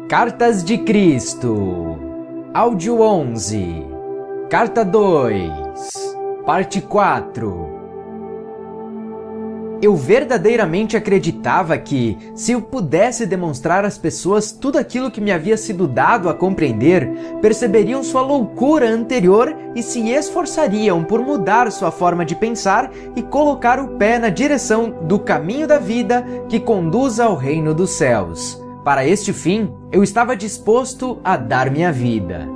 Cartas de Cristo, Áudio 11, Carta 2, Parte 4. Eu verdadeiramente acreditava que, se eu pudesse demonstrar às pessoas tudo aquilo que me havia sido dado a compreender, perceberiam sua loucura anterior e se esforçariam por mudar sua forma de pensar e colocar o pé na direção do caminho da vida que conduz ao reino dos céus. Para este fim, eu estava disposto a dar minha vida.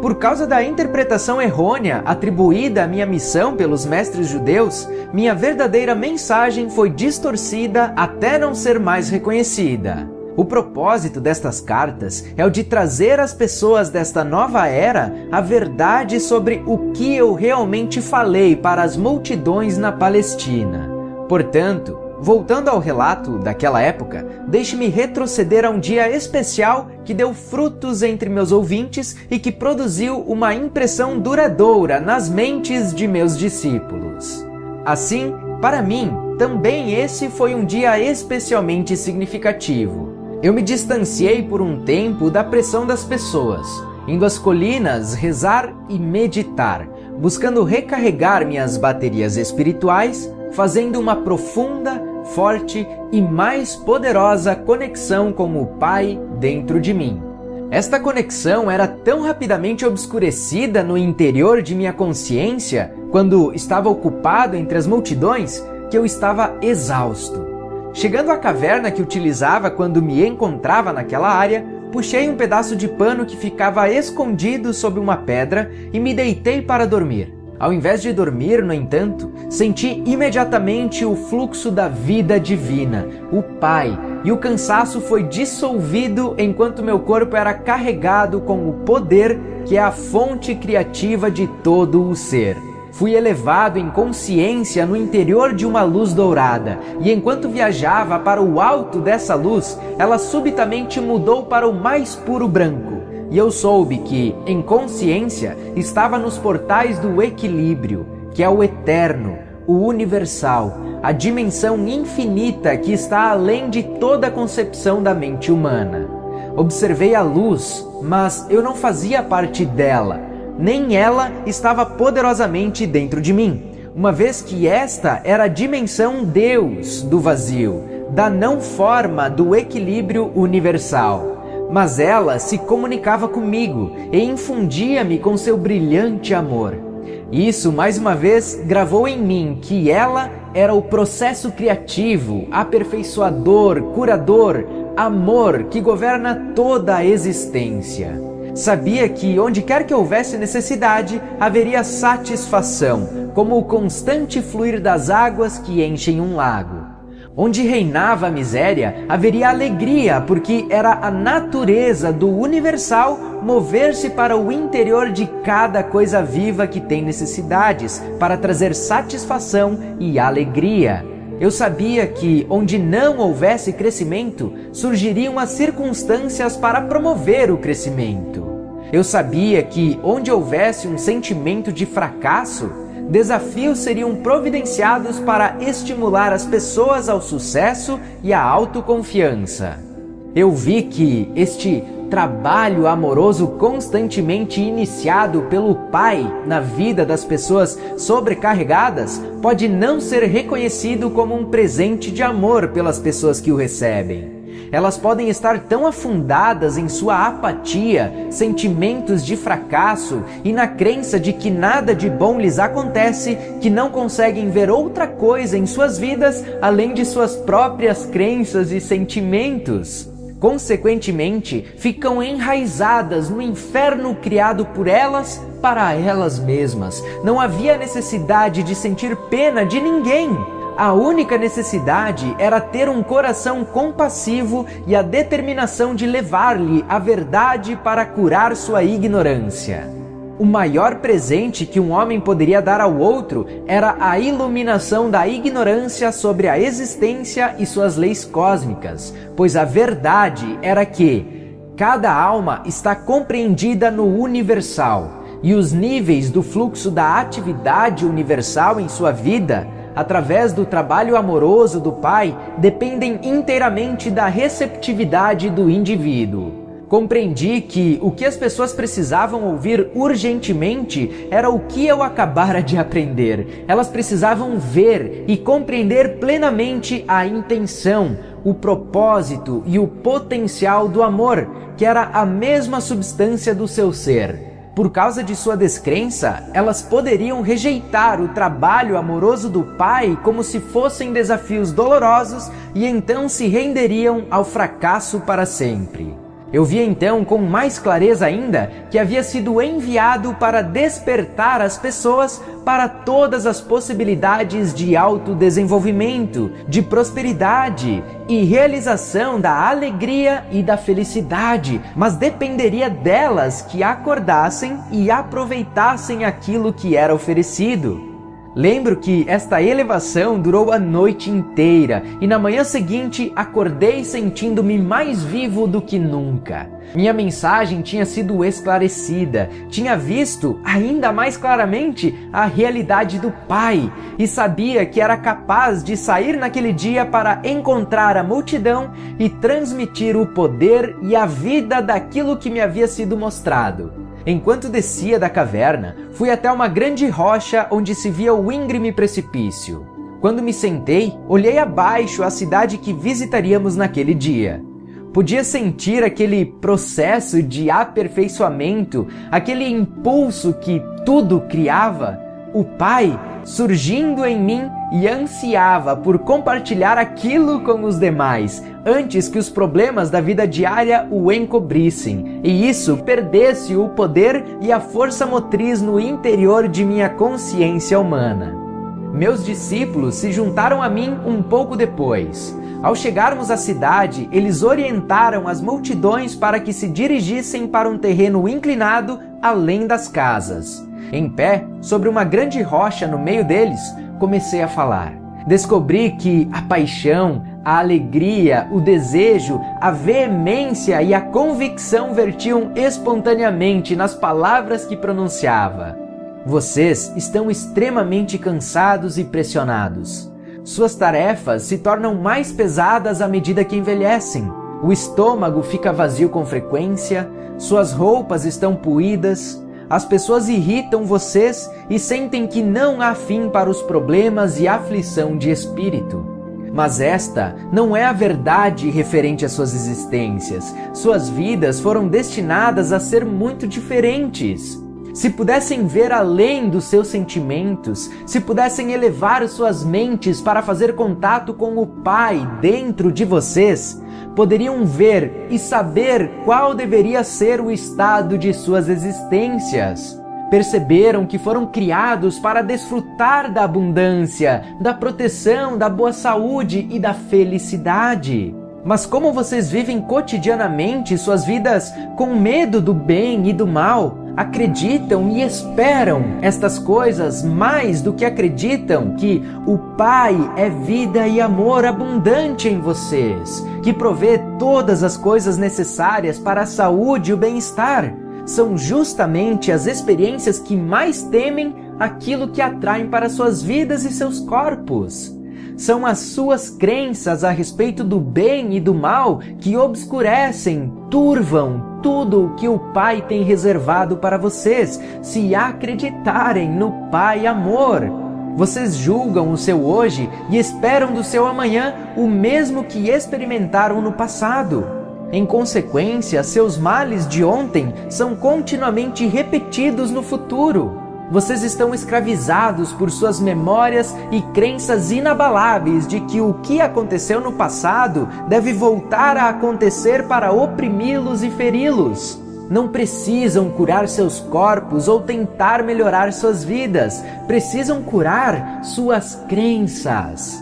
Por causa da interpretação errônea atribuída à minha missão pelos mestres judeus, minha verdadeira mensagem foi distorcida até não ser mais reconhecida. O propósito destas cartas é o de trazer às pessoas desta nova era a verdade sobre o que eu realmente falei para as multidões na Palestina. Portanto, voltando ao relato daquela época, deixe-me retroceder a um dia especial que deu frutos entre meus ouvintes e que produziu uma impressão duradoura nas mentes de meus discípulos. Assim, para mim, também esse foi um dia especialmente significativo. Eu me distanciei por um tempo da pressão das pessoas, indo às colinas rezar e meditar, buscando recarregar minhas baterias espirituais, fazendo uma profunda, forte e mais poderosa conexão com o Pai dentro de mim. Esta conexão era tão rapidamente obscurecida no interior de minha consciência, quando estava ocupado entre as multidões, que eu estava exausto. Chegando à caverna que utilizava quando me encontrava naquela área, puxei um pedaço de pano que ficava escondido sob uma pedra e me deitei para dormir. Ao invés de dormir, no entanto, senti imediatamente o fluxo da vida divina, o Pai, e o cansaço foi dissolvido enquanto meu corpo era carregado com o poder que é a fonte criativa de todo o ser. Fui elevado em consciência no interior de uma luz dourada, e enquanto viajava para o alto dessa luz, ela subitamente mudou para o mais puro branco. E eu soube que, em consciência, estava nos portais do equilíbrio, que é o eterno, o universal, a dimensão infinita que está além de toda a concepção da mente humana. Observei a luz, mas eu não fazia parte dela, nem ela estava poderosamente dentro de mim, uma vez que esta era a dimensão Deus do vazio, da não-forma do equilíbrio universal. Mas ela se comunicava comigo e infundia-me com seu brilhante amor. Isso, mais uma vez, gravou em mim que ela era o processo criativo, aperfeiçoador, curador, amor que governa toda a existência. Sabia que onde quer que houvesse necessidade, haveria satisfação, como o constante fluir das águas que enchem um lago. Onde reinava a miséria, haveria alegria, porque era a natureza do universal mover-se para o interior de cada coisa viva que tem necessidades, para trazer satisfação e alegria. Eu sabia que, onde não houvesse crescimento, surgiriam as circunstâncias para promover o crescimento. Eu sabia que, onde houvesse um sentimento de fracasso, desafios seriam providenciados para estimular as pessoas ao sucesso e à autoconfiança. Eu vi que este trabalho amoroso constantemente iniciado pelo Pai na vida das pessoas sobrecarregadas pode não ser reconhecido como um presente de amor pelas pessoas que o recebem. Elas podem estar tão afundadas em sua apatia, sentimentos de fracasso e na crença de que nada de bom lhes acontece, que não conseguem ver outra coisa em suas vidas além de suas próprias crenças e sentimentos. Consequentemente, ficam enraizadas no inferno criado por elas para elas mesmas. Não havia necessidade de sentir pena de ninguém. A única necessidade era ter um coração compassivo e a determinação de levar-lhe a verdade para curar sua ignorância. O maior presente que um homem poderia dar ao outro era a iluminação da ignorância sobre a existência e suas leis cósmicas, pois a verdade era que cada alma está compreendida no universal, e os níveis do fluxo da atividade universal em sua vida através do trabalho amoroso do Pai, dependem inteiramente da receptividade do indivíduo. Compreendi que o que as pessoas precisavam ouvir urgentemente era o que eu acabara de aprender. Elas precisavam ver e compreender plenamente a intenção, o propósito e o potencial do amor, que era a mesma substância do seu ser. Por causa de sua descrença, elas poderiam rejeitar o trabalho amoroso do Pai como se fossem desafios dolorosos e então se renderiam ao fracasso para sempre. Eu vi então com mais clareza ainda que havia sido enviado para despertar as pessoas para todas as possibilidades de autodesenvolvimento, de prosperidade e realização da alegria e da felicidade, mas dependeria delas que acordassem e aproveitassem aquilo que era oferecido. Lembro que esta elevação durou a noite inteira e na manhã seguinte acordei sentindo-me mais vivo do que nunca. Minha mensagem tinha sido esclarecida, tinha visto ainda mais claramente a realidade do Pai e sabia que era capaz de sair naquele dia para encontrar a multidão e transmitir o poder e a vida daquilo que me havia sido mostrado. Enquanto descia da caverna, fui até uma grande rocha onde se via o íngreme precipício. Quando me sentei, olhei abaixo a cidade que visitaríamos naquele dia. Podia sentir aquele processo de aperfeiçoamento, aquele impulso que tudo criava. O Pai surgindo em mim e ansiava por compartilhar aquilo com os demais, antes que os problemas da vida diária o encobrissem, e isso perdesse o poder e a força motriz no interior de minha consciência humana. Meus discípulos se juntaram a mim um pouco depois. Ao chegarmos à cidade, eles orientaram as multidões para que se dirigissem para um terreno inclinado além das casas. Em pé, sobre uma grande rocha no meio deles, comecei a falar. Descobri que a paixão, a alegria, o desejo, a veemência e a convicção vertiam espontaneamente nas palavras que pronunciava. Vocês estão extremamente cansados e pressionados. Suas tarefas se tornam mais pesadas à medida que envelhecem. O estômago fica vazio com frequência, suas roupas estão poídas. As pessoas irritam vocês e sentem que não há fim para os problemas e aflição de espírito. Mas esta não é a verdade referente às suas existências. Suas vidas foram destinadas a ser muito diferentes. Se pudessem ver além dos seus sentimentos, se pudessem elevar suas mentes para fazer contato com o Pai dentro de vocês, poderiam ver e saber qual deveria ser o estado de suas existências. Perceberam que foram criados para desfrutar da abundância, da proteção, da boa saúde e da felicidade. Mas como vocês vivem cotidianamente suas vidas com medo do bem e do mal, acreditam e esperam estas coisas mais do que acreditam que o Pai é vida e amor abundante em vocês, que provê todas as coisas necessárias para a saúde e o bem-estar. São justamente as experiências que mais temem aquilo que atraem para suas vidas e seus corpos. São as suas crenças a respeito do bem e do mal que obscurecem, turvam tudo o que o Pai tem reservado para vocês, se acreditarem no Pai Amor. Vocês julgam o seu hoje e esperam do seu amanhã o mesmo que experimentaram no passado. Em consequência, seus males de ontem são continuamente repetidos no futuro. Vocês estão escravizados por suas memórias e crenças inabaláveis de que o que aconteceu no passado deve voltar a acontecer para oprimi-los e feri-los. Não precisam curar seus corpos ou tentar melhorar suas vidas. Precisam curar suas crenças.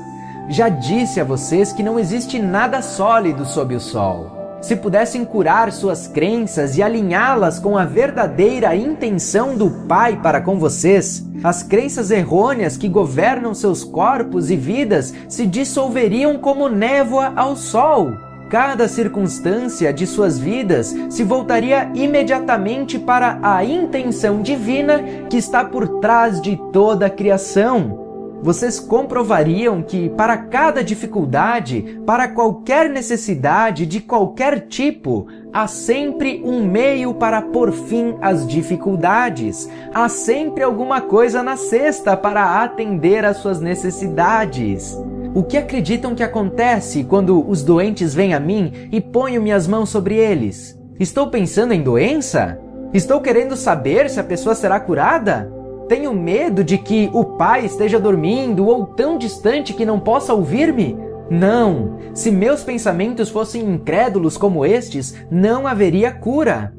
Já disse a vocês que não existe nada sólido sob o sol. Se pudessem curar suas crenças e alinhá-las com a verdadeira intenção do Pai para com vocês, as crenças errôneas que governam seus corpos e vidas se dissolveriam como névoa ao sol. Cada circunstância de suas vidas se voltaria imediatamente para a intenção divina que está por trás de toda a criação. vocês comprovariam que para cada dificuldade, para qualquer necessidade de qualquer tipo, há sempre um meio para pôr fim às dificuldades. Há sempre alguma coisa na cesta para atender às suas necessidades. O que acreditam que acontece quando os doentes vêm a mim e ponho minhas mãos sobre eles? Estou pensando em doença? Estou querendo saber se a pessoa será curada? Tenho medo de que o pai esteja dormindo ou tão distante que não possa ouvir-me? Não! Se meus pensamentos fossem incrédulos como estes, não haveria cura.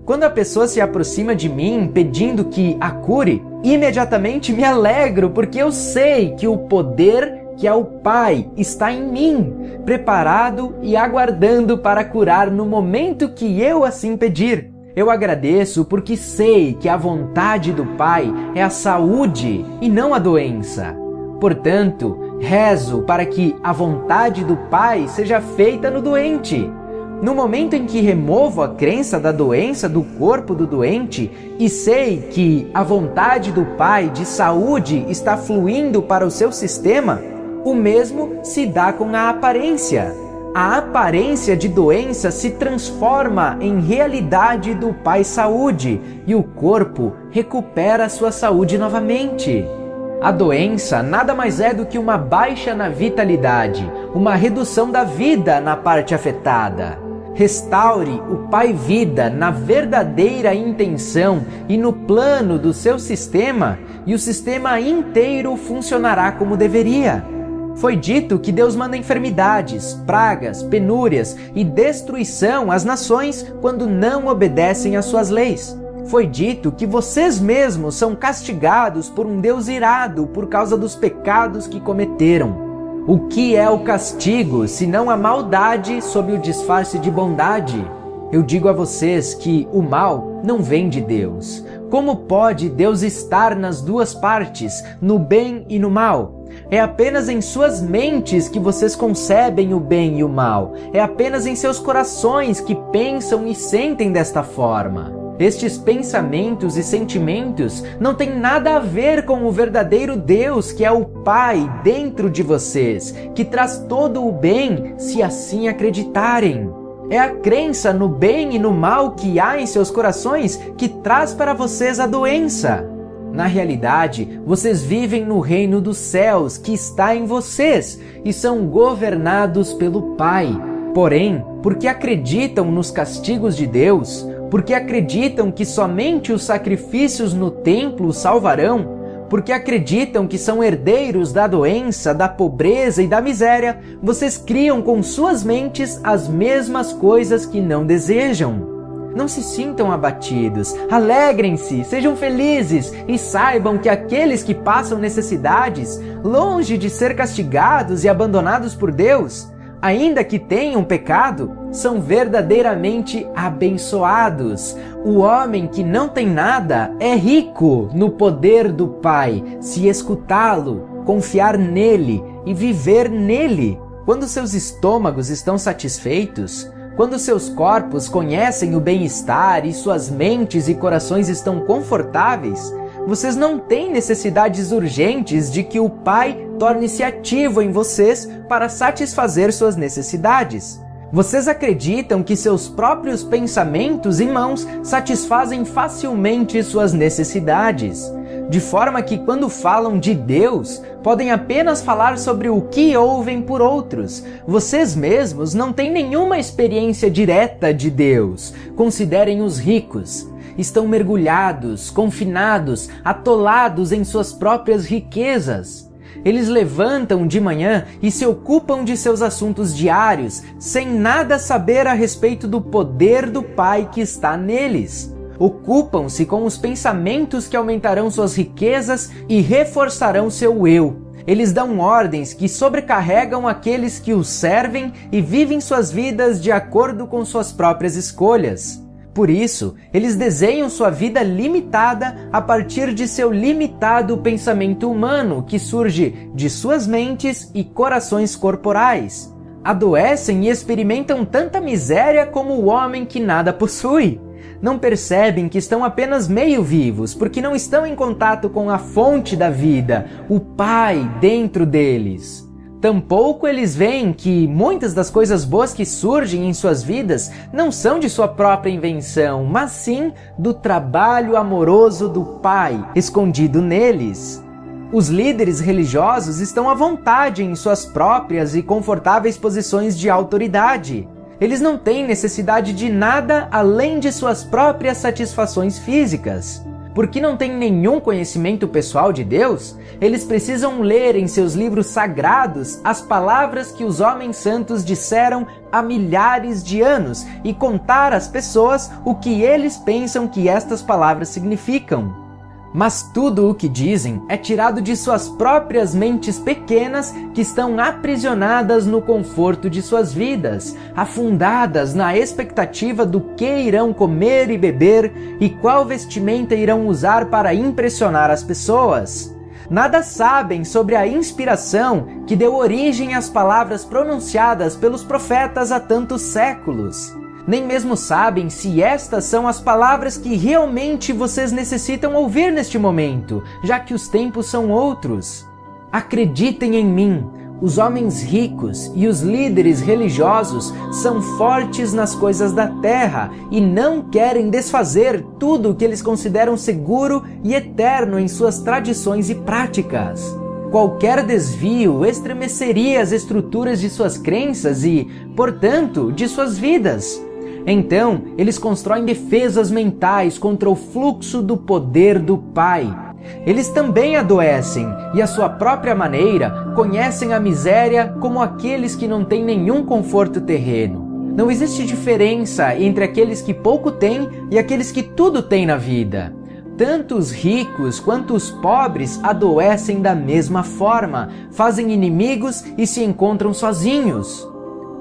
Quando a pessoa se aproxima de mim pedindo que a cure, imediatamente me alegro, porque eu sei que o poder que é o Pai está em mim, preparado e aguardando para curar no momento que eu assim pedir. Eu agradeço porque sei que a vontade do Pai é a saúde e não a doença. Portanto, rezo para que a vontade do Pai seja feita no doente. No momento em que removo a crença da doença do corpo do doente e sei que a vontade do Pai de saúde está fluindo para o seu sistema, o mesmo se dá com a aparência. A aparência de doença se transforma em realidade do Pai Saúde e o corpo recupera sua saúde novamente. A doença nada mais é do que uma baixa na vitalidade, uma redução da vida na parte afetada. Restaure o Pai Vida na verdadeira intenção e no plano do seu sistema, e o sistema inteiro funcionará como deveria. Foi dito que Deus manda enfermidades, pragas, penúrias e destruição às nações quando não obedecem às suas leis. Foi dito que vocês mesmos são castigados por um Deus irado por causa dos pecados que cometeram. O que é o castigo, senão a maldade sob o disfarce de bondade? Eu digo a vocês que o mal não vem de Deus. Como pode Deus estar nas duas partes, no bem e no mal? É apenas em suas mentes que vocês concebem o bem e o mal. É apenas em seus corações que pensam e sentem desta forma. Estes pensamentos e sentimentos não têm nada a ver com o verdadeiro Deus, que é o Pai dentro de vocês, que traz todo o bem se assim acreditarem. É a crença no bem e no mal que há em seus corações que traz para vocês a doença. Na realidade, vocês vivem no reino dos céus que está em vocês e são governados pelo Pai. Porém, porque acreditam nos castigos de Deus, porque acreditam que somente os sacrifícios no templo os salvarão, porque acreditam que são herdeiros da doença, da pobreza e da miséria, vocês criam com suas mentes as mesmas coisas que não desejam. Não se sintam abatidos, alegrem-se, sejam felizes e saibam que aqueles que passam necessidades, longe de ser castigados e abandonados por Deus, ainda que tenham pecado, são verdadeiramente abençoados. O homem que não tem nada é rico no poder do Pai, se escutá-lo, confiar nele e viver nele. Quando seus estômagos estão satisfeitos, quando seus corpos conhecem o bem-estar e suas mentes e corações estão confortáveis, vocês não têm necessidades urgentes de que o Pai torne-se ativo em vocês para satisfazer suas necessidades. Vocês acreditam que seus próprios pensamentos e mãos satisfazem facilmente suas necessidades, de forma que quando falam de Deus, podem apenas falar sobre o que ouvem por outros. Vocês mesmos não têm nenhuma experiência direta de Deus. Considerem os ricos. Estão mergulhados, confinados, atolados em suas próprias riquezas. Eles levantam de manhã e se ocupam de seus assuntos diários, sem nada saber a respeito do poder do Pai que está neles. Ocupam-se com os pensamentos que aumentarão suas riquezas e reforçarão seu eu. Eles dão ordens que sobrecarregam aqueles que os servem e vivem suas vidas de acordo com suas próprias escolhas. Por isso, eles desenham sua vida limitada a partir de seu limitado pensamento humano que surge de suas mentes e corações corporais. Adoecem e experimentam tanta miséria como o homem que nada possui. não percebem que estão apenas meio vivos, porque não estão em contato com a fonte da vida, o Pai dentro deles. Tampouco eles veem que muitas das coisas boas que surgem em suas vidas não são de sua própria invenção, mas sim do trabalho amoroso do Pai, escondido neles. Os líderes religiosos estão à vontade em suas próprias e confortáveis posições de autoridade. Eles não têm necessidade de nada além de suas próprias satisfações físicas. Porque não têm nenhum conhecimento pessoal de Deus, eles precisam ler em seus livros sagrados as palavras que os homens santos disseram há milhares de anos e contar às pessoas o que eles pensam que estas palavras significam. Mas tudo o que dizem é tirado de suas próprias mentes pequenas que estão aprisionadas no conforto de suas vidas, afundadas na expectativa do que irão comer e beber e qual vestimenta irão usar para impressionar as pessoas. Nada sabem sobre a inspiração que deu origem às palavras pronunciadas pelos profetas há tantos séculos. Nem mesmo sabem se estas são as palavras que realmente vocês necessitam ouvir neste momento, já que os tempos são outros. Acreditem em mim, os homens ricos e os líderes religiosos são fortes nas coisas da terra e não querem desfazer tudo o que eles consideram seguro e eterno em suas tradições e práticas. Qualquer desvio estremeceria as estruturas de suas crenças e, portanto, de suas vidas. Então, eles constroem defesas mentais contra o fluxo do poder do Pai. Eles também adoecem e, à sua própria maneira, conhecem a miséria como aqueles que não têm nenhum conforto terreno. Não existe diferença entre aqueles que pouco têm e aqueles que tudo têm na vida. Tanto os ricos quanto os pobres adoecem da mesma forma, fazem inimigos e se encontram sozinhos.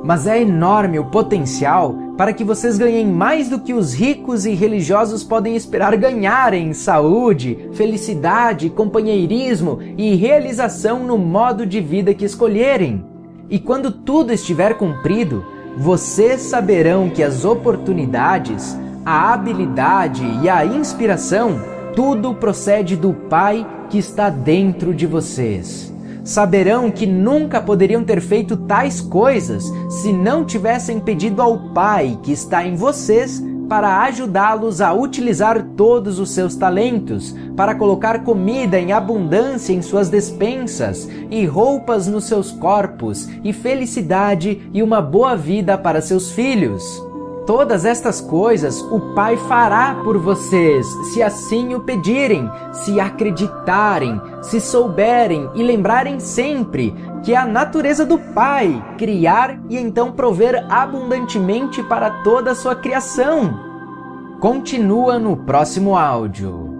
Mas é enorme o potencial para que vocês ganhem mais do que os ricos e religiosos podem esperar ganhar em saúde, felicidade, companheirismo e realização no modo de vida que escolherem. E quando tudo estiver cumprido, vocês saberão que as oportunidades, a habilidade e a inspiração, tudo procede do Pai que está dentro de vocês. Saberão que nunca poderiam ter feito tais coisas se não tivessem pedido ao Pai que está em vocês para ajudá-los a utilizar todos os seus talentos, para colocar comida em abundância em suas despensas, e roupas nos seus corpos, e felicidade e uma boa vida para seus filhos. Todas estas coisas o Pai fará por vocês, se assim o pedirem, se acreditarem, se souberem e lembrarem sempre que é a natureza do Pai criar e então prover abundantemente para toda a sua criação. Continua no próximo áudio.